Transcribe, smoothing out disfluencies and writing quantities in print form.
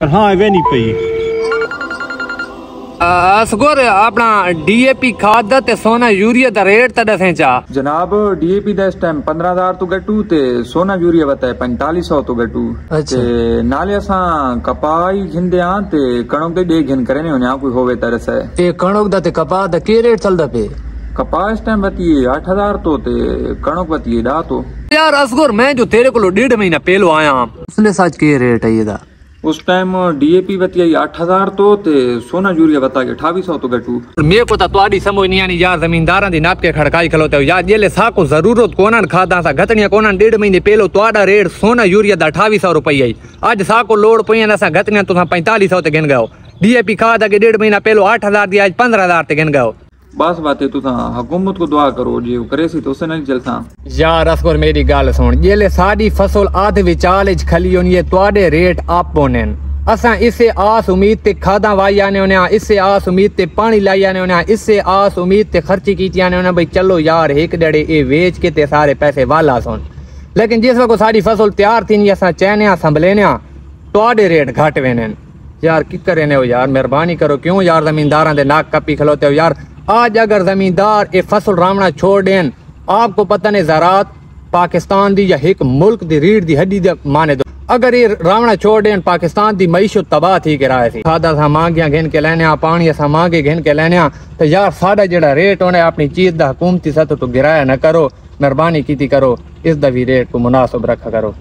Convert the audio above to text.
हाँ वे नहीं पई असगुर अपना डीएपी खाद ते सोना यूरिया दा रेट ता दसें चा जनाब डीएपी दा इस टाइम 15,000 तो गटू ते सोना यूरिया वता है 4500 तो गटू अच्छा। ते नाले असा कपाई घिंदे आ ते कणक दे दे घिन करे ने कोई होवे तरस है ते कणक दा ते कपा दा के रेट चलदा पे कपास इस टाइम बती 8,000 तो ते कणक बती डा तो यार असगुर मैं जो तेरे को 1.5 महीना पहलो आया उसने सच के रेट है ये दा उस टाइम डीएपी बती 8,000 तो ते सोना यूरिया बता के 2800 तो गटू मेरे को तो तुम्हारी समझ नहीं आनी यार जमींदारां दी नाप के खड़काई खलोते हो यार जेले साको जरूरत कोनन खादा सा गतनिया कोनन 1.5 महीने पहलो तुम्हारा रेट सोना यूरिया दा 2800 रुपया आई आज साको लोड पईन असा गतनिया तुसा 4500 ते गिन गयो डीएपी खाद के 1.5 महीना पहलो 8,000 दी आज 15,000 ते गिन गयो बस बातें तुसा हुकूमत को दुआ करो जी करे सी तो उसे नहीं चलता यार असगुर मेरी गल सुन जेले साडी फसल आध विचाल च खली होनी है तुहाडे रेट अप होने असा इसे आस उम्मीद ते खादा वाई आने होने इसे आस उम्मीद ते पानी लाई आने होने इसे आस उम्मीद ते खर्ची कीती आने होने भाई चलो यार एक डेढ़े ए वेच के ते सारे पैसे वाला सुन लेकिन जिस वक्त साडी फसल तैयार थी नहीं असा चहने संभलेने तुहाडे रेट घट वेने यार की करे हो यार मेहरबानी करो क्यों यार जमींदारां दे नाक कपी खलोते हो यार आज अगर जमींदार ये फसल रामना छोड़ दें आपको पता नहीं ज़रात पाकिस्तान दी या एक मुल्क दी रीढ़ दी हड्डी दी माने दो अगर ये रावणा छोड़ दें पाकिस्तान दी मईशत तबाह थी के राय थी खादा सा मांगिया घिन के लेने पानी असा मांगे घिन के लेने तो यार साडा जेड़ा रेट होने अपनी चीज दा हुकूमती सतह तो गिराया न करो मेहरबानी की करो इस दा भी रेट को मुनासिब रखा करो।